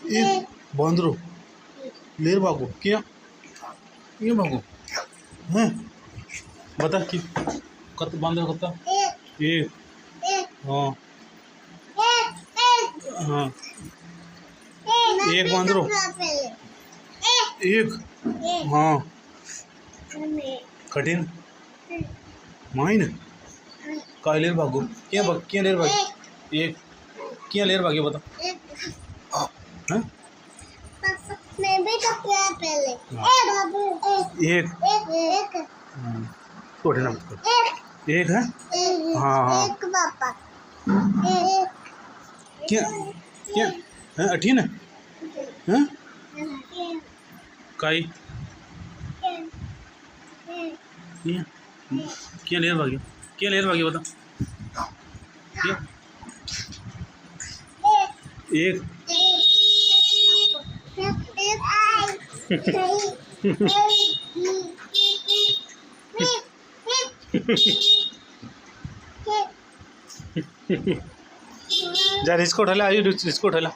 एक बंदरो लेर भागो क्या ये भागो हैं बता कि कत बंदर कत एक हाँ हाँ एक बंदरो एक हाँ कठिन माइन का लेर भागो क्या लेर भागी एक क्या लेर भागी बता हाँ मैं भी तो क्या पहले एक थोड़े ना एक है हाँ हाँ एक पापा क्या क्या है अठीन है काई क्या लेर भागी बता क्या एक जा रिस्क उठा ले आयु रिस्क उठा ला